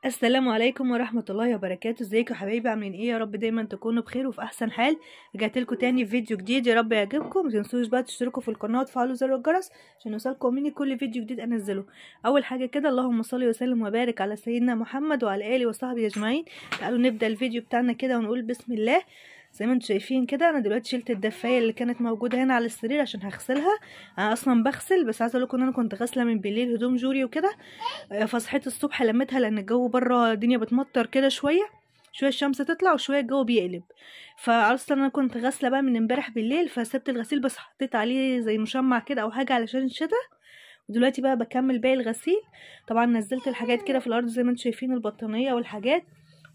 السلام عليكم ورحمة الله وبركاته. ازيكم يا حبايبي؟ عاملين ايه؟ يا رب دايما تكونوا بخير وفي احسن حال. رجعت لكم تاني في فيديو جديد، يا رب يعجبكم. متنسوش بقى تشتركوا في القناة وتفعلوا زر الجرس عشان يوصلكم مني كل فيديو جديد انزله. اول حاجة كده، اللهم صل وسلم وبارك على سيدنا محمد وعلى اله وصحبه اجمعين. تعالوا نبدأ الفيديو بتاعنا كده ونقول بسم الله. زي ما انتم شايفين كده، انا دلوقتي شلت الدفايه اللي كانت موجوده هنا على السرير عشان هغسلها. انا اصلا بغسل، بس عايزه اقول لكم ان انا كنت غاسله من بالليل هدوم جوري وكده. فصحيت الصبح لميتها لان الجو بره الدنيا بتمطر كده، شويه الشمس تطلع وشويه الجو بيقلب. فاصلا انا كنت غاسله بقى من امبارح بالليل، فسبت الغسيل بس حطيت عليه زي مشمع كده او حاجه علشان الشتا. ودلوقتي بقى بكمل باقي الغسيل. طبعا نزلت الحاجات كده في الارض زي ما انتم شايفين، البطانيه والحاجات.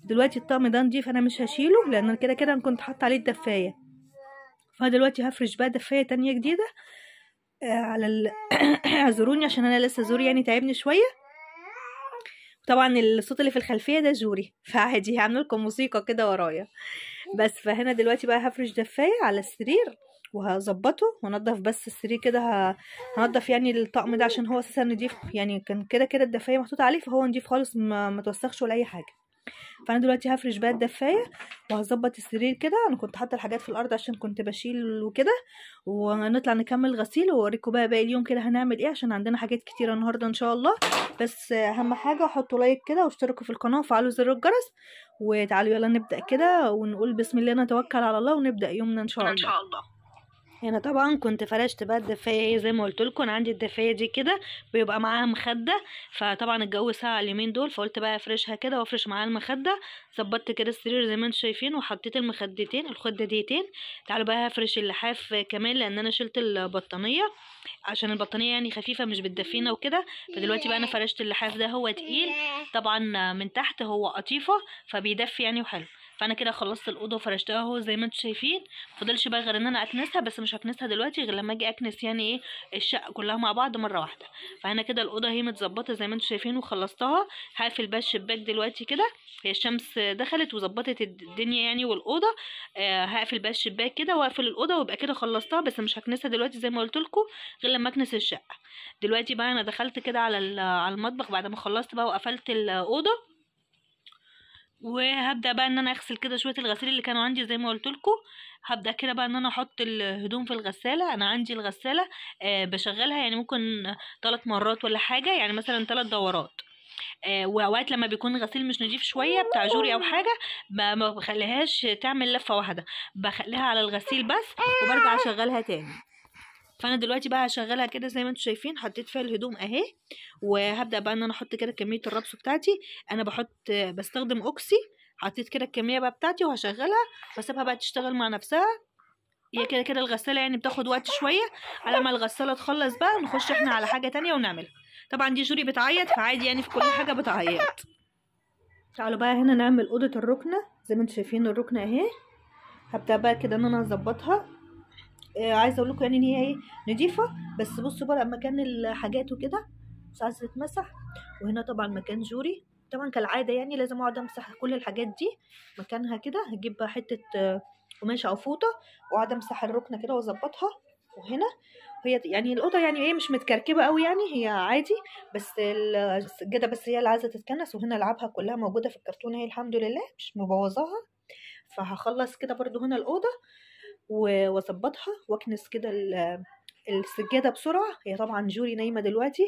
دلوقتي الطقم ده نضيف، انا مش هشيله لان كده كده انا كنت حاطه عليه الدفايه. فدلوقتي هفرش بقى دفايه تانية جديده على اعذروني عشان انا لسه زوري يعني تعبني شويه. طبعا الصوت اللي في الخلفيه ده جوري، فعادي هعمل لكم موسيقى كده ورايا. بس فهنا دلوقتي بقى هفرش دفايه على السرير وهظبطه وانضف بس السرير كده. هنضف يعني الطقم ده عشان هو اساسا نضيف، يعني كان كده كده الدفايه محطوط عليه فهو نضيف خالص، ما توسخش ولا اي حاجه. فانا دلوقتي هفرش بقى الدفايه وهظبط السرير كده. انا كنت حاطه الحاجات في الارض عشان كنت بشيل وكده، ونطلع نكمل غسيل واوريكم بقى باقي اليوم كده هنعمل ايه، عشان عندنا حاجات كتيره النهارده ان شاء الله. بس اهم حاجه حطوا لايك كده واشتركوا في القناه وفعلوا زر الجرس. وتعالوا يلا نبدا كده ونقول بسم الله، نتوكل على الله ونبدا يومنا ان شاء الله. هنا طبعا كنت فرشت بقى الدفايه زي ما قلت لكم. انا عندي الدفايه دي كده بيبقى معاها مخده، فطبعا الجو ساقع اليومين دول فقلت بقى افرشها كده وافرش معاها المخده. ظبطت كده السرير زي ما انتم شايفين وحطيت المخدتين الخدتين. تعالوا بقى هفرش اللحاف كمان لان انا شلت البطانيه عشان البطانيه يعني خفيفه مش بتدفينا وكده. فدلوقتي بقى انا فرشت اللحاف ده، هو تقيل طبعا من تحت، هو قطيفه فبيدفي يعني وحلو. فانا كده خلصت الاوضه وفرشتها اهو زي ما انتم شايفين. فضلش بقى غير ان انا اكنسها، بس مش هكنسها دلوقتي غير لما اجي اكنس يعني ايه الشقه كلها مع بعض مره واحده. فانا كده الاوضه هي متظبطه زي ما انتم شايفين وخلصتها. هقفل بقى الشباك دلوقتي كده، هي الشمس دخلت وظبطت الدنيا يعني والاوضه. هقفل بقى الشباك كده واقفل الاوضه ويبقى كده خلصتها، بس مش هكنسها دلوقتي زي ما قلت لكم غير لما اكنس الشقه. دلوقتي بقى انا دخلت كده على على المطبخ بعد ما خلصت بقى وقفلت الاوضه. وهبدا بقى ان انا اغسل كده شويه الغسيل اللي كانوا عندي زي ما قلت لكم. هبدا كده بقى ان انا احط الهدوم في الغساله. انا عندي الغساله بشغلها يعني ممكن 3 مرات ولا حاجه، يعني مثلا 3 دورات. واوقات لما بيكون غسيل مش نضيف شويه بتاع جوري او حاجه ما بخليهاش تعمل لفه واحده، بخليها على الغسيل بس وبرجع اشغلها تاني. فانا دلوقتي بقى هشغلها كده زي ما انتم شايفين، حطيت فيها الهدوم اهي. وهبدا بقى ان انا احط كده كميه الربس بتاعتي. انا بستخدم اوكسي. حطيت كده الكميه بقى بتاعتي وهشغلها واسيبها بقى تشتغل مع نفسها. هي كده كده الغساله يعني بتاخد وقت شويه. على ما الغساله تخلص بقى نخش احنا على حاجه تانية ونعملها. طبعا دي جوري بتعيط فعادي يعني في كل حاجه بتعيط. تعالوا بقى هنا نعمل اوضه الركنه. زي ما انتم شايفين الركنه اهي. هبدا بقى كده ان انا اظبطها. عايزه اقول لكم يعني ان هي ايه نضيفه، بس بصوا بقى مكان الحاجات وكده مش عايزه تتمسح. وهنا طبعا مكان جوري. طبعا كالعاده يعني لازم اقعد امسح كل الحاجات دي مكانها كده. هجيب بقى حته قماشه او فوطه واقعد امسح الركنه كده واظبطها. وهنا هي يعني الاوضه يعني ايه مش متكركبه قوي، يعني هي عادي. بس السجاده بس هي اللي عايزه تتكنس، وهنا لعابها كلها موجوده في الكرتونه هي الحمد لله مش مبوظاها. فهخلص كده برضو هنا الاوضه واظبطها واكنس كده السجاده بسرعه. هي طبعا جوري نايمه دلوقتي،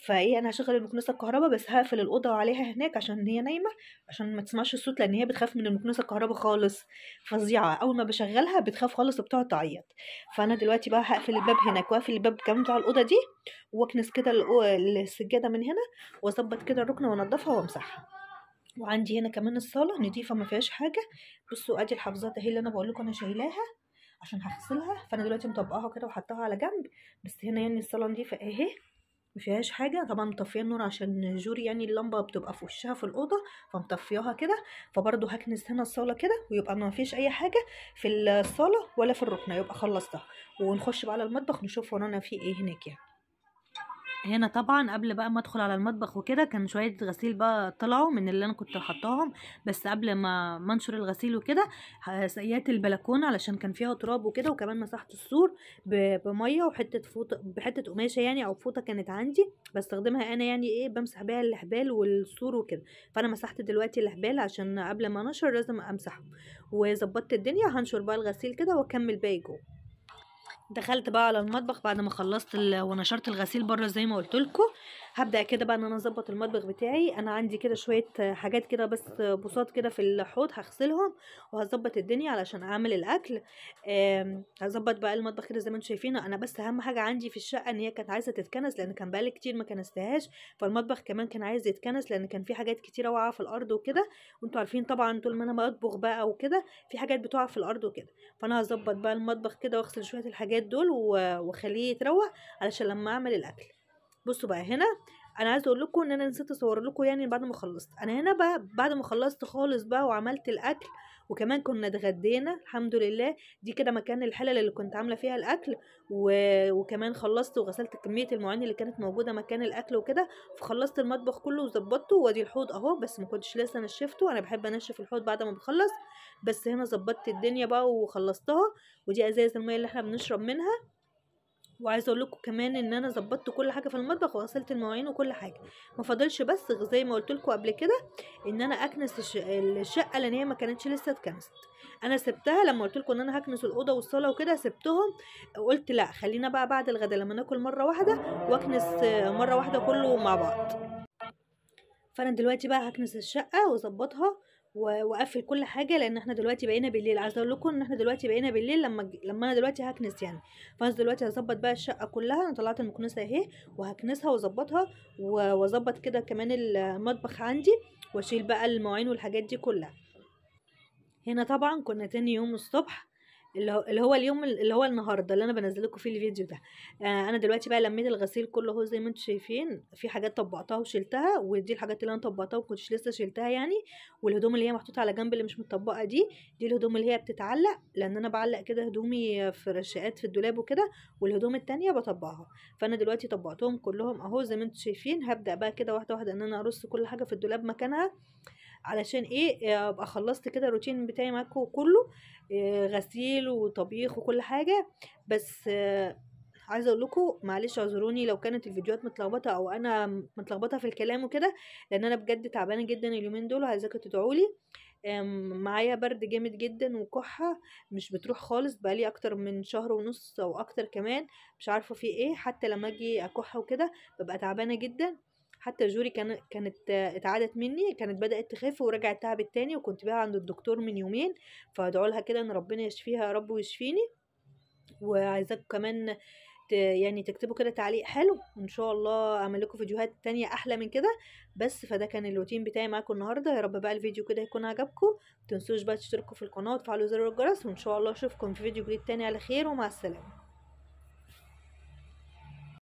فايه انا هشغل المكنسه الكهرباء بس هقفل الاوضه عليها هناك عشان هي نايمه، عشان ما تسمعش الصوت لان هي بتخاف من المكنسه الكهرباء خالص. فظيعه، اول ما بشغلها بتخاف خالص وبتقعد تعيط. فانا دلوقتي بقى هقفل الباب هناك واقفل الباب كمان بتاع الاوضه دي، واكنس كده السجاده من هنا واظبط كده الركنه وانضفها وامسحها. وعندي هنا كمان الصاله نضيفه ما فيهاش حاجه. بصوا ادي الحفاظات اهي اللي انا بقول لكم انا شايلاها عشان هغسلها. فانا دلوقتي مطبقاها كده وحطاها على جنب. بس هنا يعني الصاله نضيفه اهي ما فيهاش حاجه. طبعا مطفيه النور عشان جوري يعني اللمبه بتبقى في وشها في الاوضه فمطفياها كده. فبرضه هكنس هنا الصاله كده ويبقى ما فيش اي حاجه في الصاله ولا في الركنه، يبقى خلصتها. ونخش بقى على المطبخ نشوف ورانا في ايه هناك يعني. هنا طبعا قبل بقى ما ادخل على المطبخ وكده كان شويه غسيل بقى طلعوا من اللي انا كنت حطاهم، بس قبل ما انشر الغسيل وكده سقيت البلكونه علشان كان فيها تراب وكده، وكمان مسحت السور بميه وحته فوطه بحته قماشه يعني او فوطه كانت عندي بستخدمها انا يعني ايه بمسح بيها الحبال والسور وكده. فانا مسحت دلوقتي الحبال عشان قبل ما انشر لازم امسحهم، وظبطت الدنيا. هنشر بقى الغسيل كده واكمل باقي جوه. دخلت بقى على المطبخ بعد ما خلصت ونشرت الغسيل بره زي ما قلت لكم. هبدا كده بقى ان انا اظبط المطبخ بتاعي. انا عندي كده شويه حاجات كده بس بساط كده في الحوض هغسلهم وهظبط الدنيا علشان اعمل الاكل. هظبط بقى المطبخ كده زي ما انتم شايفين. انا بس اهم حاجه عندي في الشقه ان هي كانت عايزه تتكنس لان كان بقالي كتير ما كنستهاش، فالمطبخ كمان كان عايز يتكنس لان كان في حاجات كتيره واقعه في الارض وكده. وانتوا عارفين طبعا طول ما انا بطبخ بقى وكده في حاجات بتقع في الارض وكده. فانا هظبط بقى المطبخ كده واغسل شويه الحاجات دول واخليه يتروق علشان لما اعمل الاكل. بصوا بقى هنا انا عايزه اقول لكم ان انا نسيت اصور لكم يعني بعد ما خلصت. انا هنا بقى بعد ما خلصت خالص بقى وعملت الاكل وكمان كنا اتغدينا الحمد لله. دي كده مكان الحلل اللي كنت عامله فيها الاكل وكمان خلصت وغسلت كميه المواعين اللي كانت موجوده مكان الاكل وكده. فخلصت المطبخ كله وظبطته، وادي الحوض اهو بس ما كنتش لسه نشفته. انا بحب انشف الحوض بعد ما بخلص، بس هنا ظبطت الدنيا بقى وخلصتها. ودي ازايز الميه اللي احنا بنشرب منها. وعايزه اقول لكم كمان ان انا ظبطت كل حاجه في المطبخ وغسلت المواعين وكل حاجه. ما فاضلش بس زي ما قلت لكم قبل كده ان انا اكنس الشقه لان هي ما كانتش لسه اتكنست. انا سبتها لما قلت لكم ان انا هكنس الاوضه والصاله وكده سبتهم. قلت لا خلينا بقى بعد الغدا لما ناكل مره واحده واكنس مره واحده كله مع بعض. فانا دلوقتي بقى هكنس الشقه واظبطها واقفل كل حاجه لان احنا دلوقتي بقينا بالليل. عايزه اقول لكم ان احنا دلوقتي بقينا بالليل لما انا دلوقتي هكنس يعني. فانا دلوقتي هظبط بقى الشقه كلها. انا طلعت المكنسه اهي وهكنسها واظبطها واظبط كده كمان المطبخ عندي واشيل بقى المواعين والحاجات دي كلها. هنا طبعا كنا تاني يوم الصبح اللي هو اليوم اللي هو النهارده اللي انا بنزل لكم فيه الفيديو ده. انا دلوقتي بقى لميت الغسيل كله اهو زي ما انتم شايفين. في حاجات طبقتها وشلتها ودي الحاجات اللي انا طبقتها وكنتش لسه شلتها يعني. والهدوم اللي هي محطوطه على جنب اللي مش متطبقه دي الهدوم اللي هي بتتعلق لان انا بعلق كده هدومي في رشاقات في الدولاب وكده، والهدوم التانية بطبقها. فانا دلوقتي طبقتهم كلهم اهو زي ما انتم شايفين. هبدا بقى كده واحده واحده ان انا ارص كل حاجه في الدولاب مكانها علشان ايه ابقى خلصت كده الروتين بتاعي معاكم كله. غسيل وطبيخ وكل حاجه. بس عايزه اقول لكم معلش اعذروني لو كانت الفيديوهات متلخبطه او انا متلخبطه في الكلام وكده، لان انا بجد تعبانه جدا اليومين دول وعايزاكم تدعولي. معايا برد جامد جدا وكحه مش بتروح خالص بقالي اكتر من شهر ونص او اكتر كمان. مش عارفه في ايه، حتى لما اجي اكح وكده ببقى تعبانه جدا. حتى جوري كانت اتعادت مني، كانت بدأت تخف ورجعت تعبت تاني، وكنت بقى عند الدكتور من يومين. فادعوا لها كده ان ربنا يشفيها يا رب ويشفيني. وعايزاكم كمان يعني تكتبوا كده تعليق حلو وان شاء الله اعمل لكم فيديوهات تانية احلى من كده. بس فده كان الروتين بتاعي معاكم النهارده. يا رب بقى الفيديو كده يكون عجبكم. متنسوش بقى تشتركوا في القناه وتفعلوا زر الجرس، وان شاء الله اشوفكم في فيديو جديد تاني على خير ومع السلامه.